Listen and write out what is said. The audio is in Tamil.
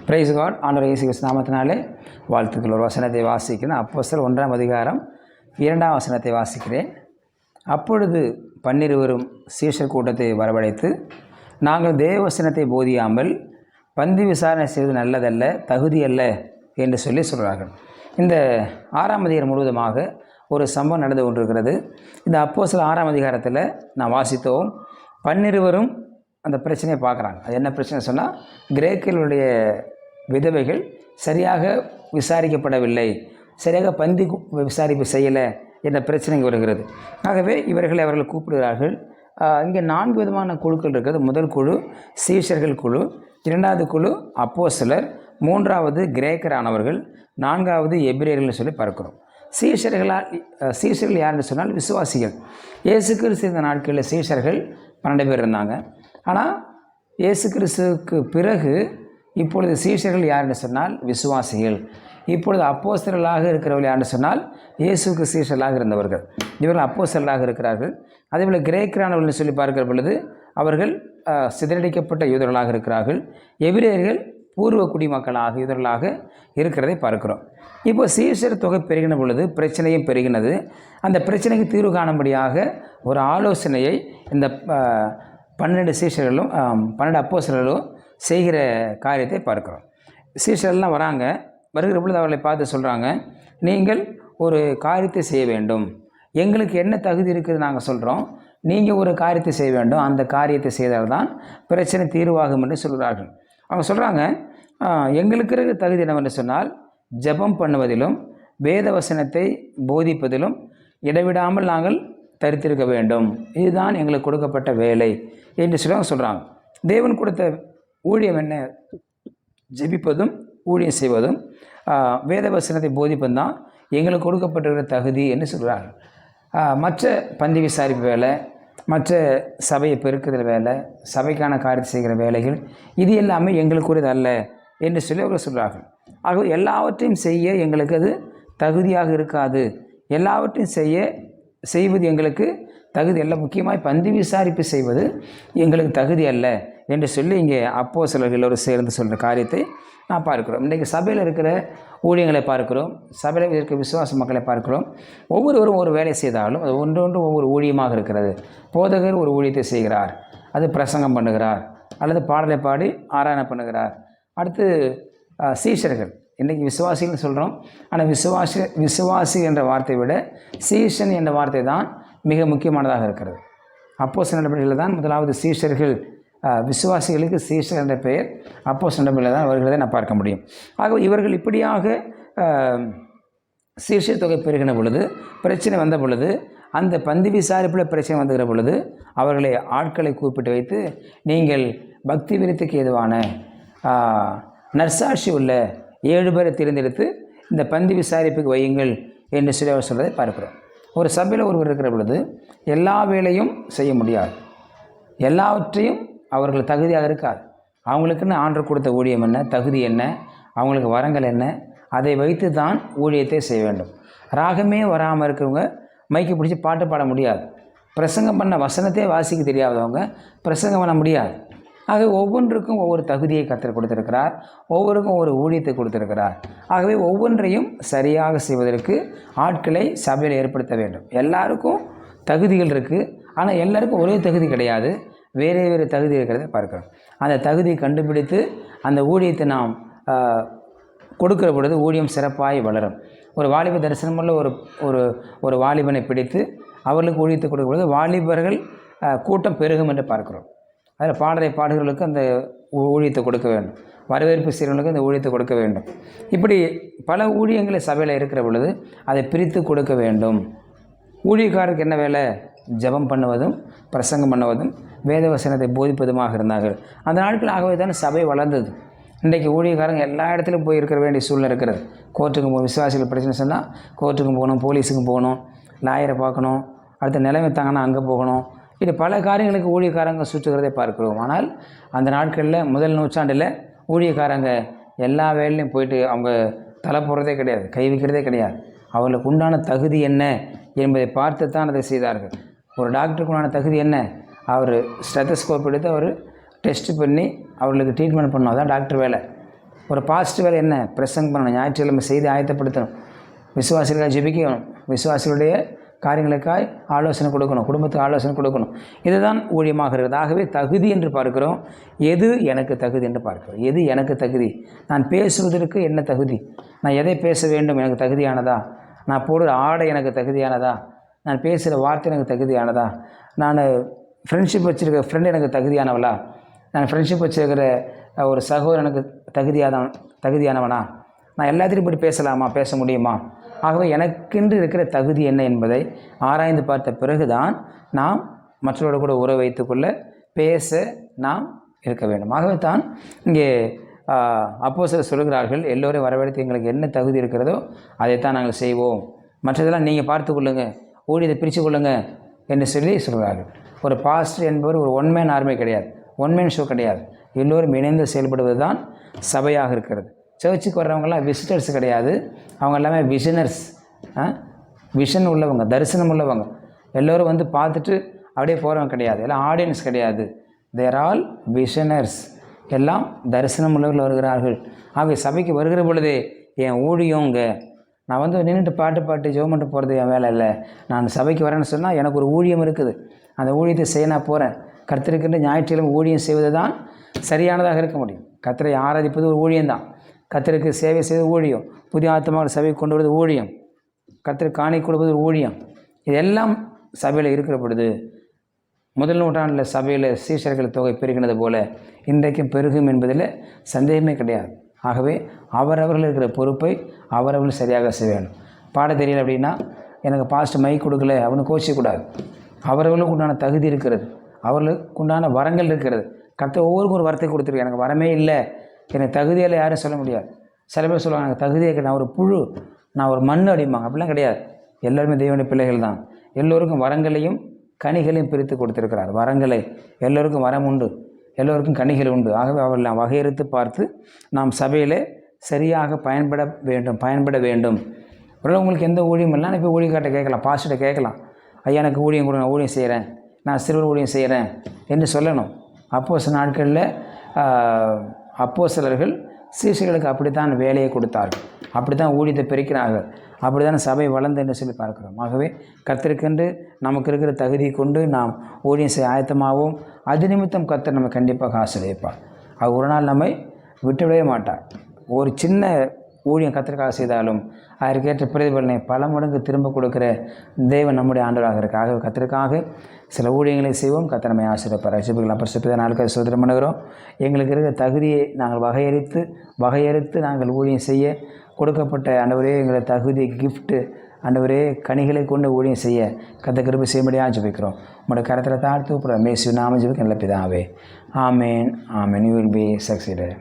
Price God. ஆண்டவர் இயேசு கிறிஸ்து நாமத்தினாலே வாழ்த்துக்கள். ஒரு வசனத்தை வாசிக்கிறேன். அப்போஸ்தலர் 1ஆம் அதிகாரம் 2ஆம் வசனத்தை வாசிக்கிறேன். அப்பொழுது 12 சீஷர் கூட்டத்தை வரவழைத்து, நாங்கள் தேவ வசனத்தை போதியாமல் பந்தி விசாரணை செய்வது நல்லதல்ல, தகுதியல்ல என்று சொல்கிறார்கள். இந்த 6ஆம் அதிகாரம் முழுவதுமாக ஒரு சம்பவம் நடந்து கொண்டிருக்கிறது. இந்த அப்போஸ்தலர் 6ஆம் அதிகாரத்தில் நான் வாசித்தோம். 12 அந்த பிரச்சனையை பார்க்குறாங்க. அது என்ன பிரச்சனை சொன்னால், கிரேக்கர்களுடைய விதவைகள் சரியாக விசாரிக்கப்படவில்லை, சரியாக பந்தி விசாரிப்பு செய்யலை என்ற பிரச்சனை வருகிறது. ஆகவே அவர்கள் கூப்பிடுகிறார்கள். இங்கே 4 விதமான குழுக்கள் இருக்கிறது. முதல் குழு சீஷர்கள் குழு, 2வது குழு அப்போஸ்தலர், 3வது கிரேக்கரானவர்கள், 4வது எபிரேயர்கள்னு சொல்லி பார்க்கிறோம். சீஷர்கள் யாருன்னு சொன்னால் விசுவாசிகள். இயேசு கிறிஸ்து இந்த நாட்களில் சீஷர்கள் 12 பேர் இருந்தாங்க. ஆனால் இயேசு கிறிஸ்துவுக்கு பிறகு இப்பொழுது சீஷர்கள் யாருன்னு சொன்னால் விசுவாசிகள். இப்பொழுது அப்போஸ்தலர்களாக இருக்கிறவர்கள் யாருன்னு சொன்னால் இயேசுக்கு சீஷர்களாக இருந்தவர்கள். இவர்கள் அப்போஸ்தலர்களாக இருக்கிறார்கள். அதேபோல் கிரேக்கரானவர்கள்னு சொல்லி பார்க்கிற பொழுது அவர்கள் சிதறடிக்கப்பட்ட யூதர்களாக இருக்கிறார்கள். எபிரேயர்கள் பூர்வ குடிமக்களாக யூதர்களாக இருக்கிறதை பார்க்கிறோம். இப்போ சீஷர் தொகை பெருகின பொழுது பிரச்சனையும் பெருகினது. அந்த பிரச்சனைக்கு தீர்வு காணும்படியாக ஒரு ஆலோசனையை இந்த 12 சீஷர்களும் 12 அப்போஸ்தலர்களும் செய்கிற காரியத்தை பார்க்குறோம். சீஷர்கள்லாம் வருகிற பொழுது அவர்களை பார்த்து சொல்கிறாங்க, நீங்கள் ஒரு காரியத்தை செய்ய வேண்டும், எங்களுக்கு என்ன தகுதி இருக்குது நாங்கள் சொல்கிறோம், நீங்கள் ஒரு காரியத்தை செய்ய வேண்டும், அந்த காரியத்தை செய்தால் தான் பிரச்சனை தீர்வாகும் என்று சொல்கிறார்கள். அவங்க சொல்கிறாங்க, எங்களுக்கு இருக்கிற தகுதி என்னவென்று சொன்னால் ஜெபம் பண்ணுவதிலும் வேத வசனத்தை போதிப்பதிலும் இடைவிடாமல் நாங்கள் தரித்திருக்க வேண்டும், இதுதான் எங்களுக்கு கொடுக்கப்பட்ட வேலை என்று சொல்கிறாங்க. தேவன் கொடுத்த ஊழியம் என்ன? ஜெபிப்பதும் ஊழியம் செய்வதும் வேத வசனத்தை போதிப்பதும் தான் எங்களுக்கு கொடுக்கப்பட்டிருக்கிற தகுதி என்று சொல்கிறார்கள். மற்ற பந்தி விசாரிப்பு வேலை, மற்ற சபையை பெருக்குதல் வேலை, சபைக்கான காரியத்தை செய்கிற வேலைகள், இது எல்லாமே எங்களுக்குரியது அல்ல என்று சொல்லி அவர்கள் சொல்கிறார்கள். ஆகவே எல்லாவற்றையும் செய்ய எங்களுக்கு அது தகுதியாக இருக்காது, எல்லாவற்றையும் செய்வது எங்களுக்கு தகுதி அல்ல, முக்கியமாக பந்தி விசாரிப்பு செய்வது எங்களுக்கு தகுதி அல்ல என்று சொல்லி இங்கே அப்போஸ்தலர்கள் எல்லோரும் சேர்ந்து சொல்கிற காரியத்தை நான் பார்க்கிறோம். இன்றைக்கு சபையில் இருக்கிற ஊழியங்களை பார்க்கிறோம், சபையில் இருக்கிற விசுவாச மக்களை பார்க்கிறோம். ஒவ்வொருவரும் ஒரு வேலை செய்தாலும் அது ஒன்றொன்று ஒவ்வொரு ஊழியமாக இருக்கிறது. போதகர் ஒரு ஊழியத்தை செய்கிறார், அது பிரசங்கம் பண்ணுகிறார் அல்லது பாடலை பாடி ஆராதனை பண்ணுகிறார். அடுத்து சீஷர்கள், இன்றைக்கி விசுவாசிகள்னு சொல்கிறோம், ஆனால் விசுவாசி என்ற வார்த்தையை விட சீஷன் என்ற வார்த்தை தான் மிக முக்கியமானதாக இருக்கிறது. அப்போஸ்தலர் நடவடிக்கையில் தான் முதலாவது சீஷர்கள், விசுவாசிகளுக்கு சீஷர் என்ற பெயர் அப்போஸ்தலர் நடவடிக்கையில் தான் வருகிறதை நான் பார்க்க முடியும். ஆக இவர்கள் இப்படியாக சீஷர் தொகை பெருகின பொழுது, பிரச்சனை வந்த பொழுது, அந்த பந்தி விசாரிப்பில் பிரச்சனை வந்துகிற பொழுது அவர்களை ஆட்களை கூப்பிட்டு வைத்து, நீங்கள் பக்தி விருத்திக்கு ஏதுவான நற்சாட்சி உள்ள 7 பேரை தேர்ந்தெடுத்து இந்த பந்தி விசாரிப்புக்கு வையுங்கள் என்று சொல்லி அவர் சொல்வதை பார்க்கிறோம். ஒரு சபையில் ஒருவர் இருக்கிற பொழுது எல்லா வேலையும் செய்ய முடியாது, எல்லாவற்றையும் அவர்கள் தகுதியாக இருக்காது. அவங்களுக்குன்னு ஆண்டவர் கொடுத்த ஊழியம் என்ன, தகுதி என்ன, அவங்களுக்கு வரங்கள் என்ன, அதை வைத்து தான் ஊழியத்தை செய்ய வேண்டும். ராகமே வராமல் இருக்கிறவங்க மைக்கு பிடிச்சி பாட்டு பாட முடியாது, பிரசங்கம் பண்ண வசனத்தை வாசிக்க தெரியாதவங்க பிரசங்கம் பண்ண முடியாது. ஆகவே ஒவ்வொன்றுக்கும் ஒவ்வொரு தகுதியை கர்த்தர் கொடுத்திருக்கிறார், ஒவ்வொருக்கும் ஒவ்வொரு ஊழியத்தை கொடுத்திருக்கிறார். ஆகவே ஒவ்வொன்றையும் சரியாக செய்வதற்கு ஆட்களை சபையில் ஏற்படுத்த வேண்டும். எல்லாருக்கும் தகுதிகள் இருக்குது, ஆனால் எல்லாருக்கும் ஒரே தகுதி கிடையாது, வேறு வேறு தகுதி இருக்கிறத பார்க்குறோம். அந்த தகுதியை கண்டுபிடித்து அந்த ஊழியத்தை நாம் கொடுக்கிற பொழுது ஊழியம் சிறப்பாய் வளரும். ஒரு வாலிப தரிசனமுள்ள ஒரு வாலிபனை பிடித்து அவர்களுக்கு ஊழியத்தை கொடுக்கும் பொழுது வாலிபர்கள் கூட்டம் பெருகும் என்று பார்க்கிறோம். அதில் பாடலை பாடுகளுக்கு அந்த ஊழியத்தை கொடுக்க வேண்டும், வரவேற்பு செய்கிறவர்களுக்கு அந்த ஊழியத்தை கொடுக்க வேண்டும். இப்படி பல ஊழியங்களை சபையில் இருக்கிற பொழுது அதை பிரித்து கொடுக்க வேண்டும். ஊழியக்காரருக்கு என்ன வேலை? ஜெபம் பண்ணுவதும் பிரசங்கம் பண்ணுவதும் வேத வசனத்தை போதிப்பதுமாக இருந்தார்கள். அந்த நாட்கள் ஆகவே தான் சபை வளர்ந்தது. இன்றைக்கு ஊழியக்காரங்க எல்லா இடத்துலையும் போய் இருக்க வேண்டிய சூழ்நிலை இருக்கிறது. கோர்ட்டுக்கு விசுவாசிகள் பிரச்சனை சொன்னால் கோர்ட்டுக்கும் போகணும், போலீஸுக்கும் போகணும், லாயரை பார்க்கணும், அடுத்த நிலைமை தாங்கன்னா அங்கே போகணும். இது பல காரியங்களுக்கு ஊழியக்காரங்க சுற்றுகிறதை பார்க்கிறோம். ஆனால் அந்த நாட்களில் முதல் நூற்றாண்டில் ஊழியக்காரங்க எல்லா வேலையிலையும் போயிட்டு அவங்க தலை போடுறதே கிடையாது, கை வைக்கிறதே கிடையாது. அவர்களுக்கு உண்டான தகுதி என்ன என்பதை பார்த்து தான் அதை செய்தார்கள். ஒரு டாக்டருக்கு உண்டான தகுதி என்ன? அவர் ஸ்டெத்தஸ்கோப் எடுத்து அவர் டெஸ்ட் பண்ணி அவர்களுக்கு ட்ரீட்மெண்ட் பண்ணணும், அதான் டாக்டர் வேலை. ஒரு பாசிட்டிவ் வேலை என்ன? பிரசங்கம் பண்ணணும், ஞாயிற்றுக்கிழமை செய்தி ஆயத்தப்படுத்தணும், விசுவாசிகளுக்காக ஜெபிக்கணும், விசுவாசிகளுடைய காரியங்களுக்காய் ஆலோசனை கொடுக்கணும், குடும்பத்துக்கு ஆலோசனை கொடுக்கணும். இதுதான் ஊழியமாக இருக்கிறது. ஆகவே தகுதி என்று பார்க்கிறோம். எது எனக்கு தகுதி என்று பார்க்கிறோம். எது எனக்கு தகுதி? நான் பேசுவதற்கு என்ன தகுதி? நான் எதை பேச வேண்டும் எனக்கு தகுதியானதா? நான் போடுற ஆடை எனக்கு தகுதியானதா? நான் பேசுகிற வார்த்தை எனக்கு தகுதியானதா? நான் ஃப்ரெண்ட்ஷிப் வச்சுருக்கிற ஃப்ரெண்டு எனக்கு தகுதியானவளா? நான் ஃப்ரெண்ட்ஷிப் வச்சுருக்கிற ஒரு சகோதரன் எனக்கு தகுதியானவனா? நான் எல்லாத்திலையும் இப்படி பேசலாமா, பேச முடியுமா? ஆகவே எனக்கென்று இருக்கிற தகுதி என்ன என்பதை ஆராய்ந்து பார்த்த பிறகுதான் நாம் மற்றவரோடு கூட உறவு வைத்துக்கொள்ள பேச நாம் இருக்க வேண்டும். ஆகவே தான் இங்கே அப்போஸ்தலர் சொல்கிறார்கள், எல்லோரையும் வரவழைத்து எங்களுக்கு என்ன தகுதி இருக்கிறதோ அதைத்தான் நாங்கள் செய்வோம், மற்றதெல்லாம் நீங்கள் பார்த்து கொள்ளுங்கள், ஊழியத்தை பிரித்து கொள்ளுங்கள் என்று சொல்லி சொல்கிறார்கள். ஒரு பாஸ்டர் என்பவர் ஒரு ஒன்மேன் ஆர்மி கிடையாது, ஒன்மேன் ஷோ கிடையாது. எல்லோரும் இணைந்து செயல்படுவது தான் சபையாக இருக்கிறது. சர்ச்சுக்கு வர்றவங்கெல்லாம் விசிட்டர்ஸ் கிடையாது, அவங்க எல்லாமே விஷனர்ஸ், விஷன் உள்ளவங்க, தரிசனம் உள்ளவங்க. எல்லோரும் வந்து பார்த்துட்டு அப்படியே போகிறவங்க கிடையாது, எல்லாம் ஆடியன்ஸ் கிடையாது. தேர் ஆல் விஷனர்ஸ், எல்லாம் தரிசனம் உள்ளவர்கள் வருகிறார்கள். ஆகவே சபைக்கு வருகிற பொழுதே என் ஊழியங்க, நான் வந்து நின்றுட்டு பாட்டு ஜெபம் பண்ணிட்டு போகிறது என் வேலை இல்லை. நான் சபைக்கு வரேன்னு சொன்னால் எனக்கு ஒரு ஊழியம் இருக்குது, அந்த ஊழியத்தை செய்ய நான் போகிறேன். கர்த்தருக்கின்ற ஞாயிற்றுக்கிழமை ஊழியம் செய்வது தான் சரியானதாக இருக்க முடியும். கர்த்தரை ஆராதிப்பது ஒரு ஊழியம்தான், கர்த்தருக்கு சேவை செய்வது ஊழியம், புதிய ஆத்மாக்கள் சபைக்கு கொண்டு வருவது ஊழியம், கர்த்தருக்கு காணி கொடுப்பது ஒரு ஊழியம். இதெல்லாம் சபையில் இருக்கிற பொழுது முதல் நூற்றாண்டில் சபையில் சீஷர்கள் தொகை பெருகினது போல இன்றைக்கும் பெருகும் என்பதில் சந்தேகமே கிடையாது. ஆகவே அவரவர்கள் இருக்கிற பொறுப்பை அவரவர்கள் சரியாக செய்ய வேண்டும். பாட தெரியல அப்படின்னா எனக்கு பாஸ்ட் மைக் கொடுக்கல அவனு கோச்சிக்கூடாது. அவர்களுக்கு உண்டான தகுதி இருக்கிறது, அவர்களுக்கு உண்டான வரங்கள் இருக்கிறது. கர்த்தர் ஒவ்வொருக்கும் ஒரு வரத்தை கொடுத்துருக்கு. எனக்கு வரமே இல்லை, எனக்கு தகுதியால் யாரும் சொல்ல முடியாது. சில பேர் சொல்லுவாங்க எனக்கு தகுதியே கிடையாது, நான் ஒரு புழு, நான் ஒரு மண் அடிமாங்க. அப்படிலாம் கிடையாது. எல்லாருமே தெய்வனுடைய பிள்ளைகள் தான். எல்லோருக்கும் வரங்களையும் கனிகளையும் பிரித்து கொடுத்துருக்கிறார். வரங்களை எல்லோருக்கும் வரம் உண்டு, எல்லோருக்கும் கனிகள் உண்டு. ஆகவே அவர்கள் நாம் வகையறுத்து பார்த்து நாம் சபையில் சரியாக பயன்பட வேண்டும். ஒரு உங்களுக்கு எந்த ஊழியம் இல்லை, இப்போ ஊழியக்காட்ட கேட்கலாம், பாஸ்டர்கிட்ட கேட்கலாம், ஐயா எனக்கு ஊழியம் கொடுங்க, நான் ஊழியம் செய்கிறேன், நான் சிறுவர் ஊழியம் செய்கிறேன் என்று சொல்லணும். அப்போஸ்தல நாட்களில் அப்போஸ்தலர்கள் சீஷர்களுக்கு அப்படித்தான் வேலையை கொடுத்தார்கள், அப்படி தான் ஊழியத்தை பிரிக்கிறார்கள், அப்படி தான் சபை வளர்ந்து என்று சொல்லி பார்க்கிறோம். ஆகவே கர்த்தருக்கென்று நமக்கு இருக்கிற தகுதி கொண்டு நாம் ஊழியம் செய்ய ஆயத்தமாகவும் அது நிமித்தம் கர்த்தர் நம்ம கண்டிப்பாக ஆசீர்வதிப்பார். அவர் ஒரு நாள் நம்மை விட்டுவிடவே மாட்டார். ஒரு சின்ன ஊழியம் கர்த்தருக்காக செய்தாலும் அதற்கேற்ற பிரதிபலனை பல மடங்கு திரும்ப கொடுக்குற தேவன் நம்முடைய ஆண்டவராக இருக்கு. ஆகவே கர்த்தருக்காக சில ஊழியங்களை செய்வோம். கர்த்தர் நம்மை ஆசீர்வதிப்பார். ரட்சிப்புகள் அப்பரிசுத்த நாளுக்கு சோதனம் பண்ணுகிறோம். எங்களுக்கு இருக்கிற தகுதியை நாங்கள் வகையறுத்து நாங்கள் ஊழியம் செய்ய கொடுக்கப்பட்ட ஆண்டவரே எங்களை தகுதி கிஃப்ட்டு ஆண்டவரே கனிகளை கொண்டு ஊழியம் செய்ய கர்த்தர் கிருபை செய்யும்படியாக ஜெபிக்கிறோம். உங்களுடைய கரத்தில் தாழ்த்து மேசு நாம ஜெபிக்க நல்ல பிதாவே. ஆமேன். You will be succeeded.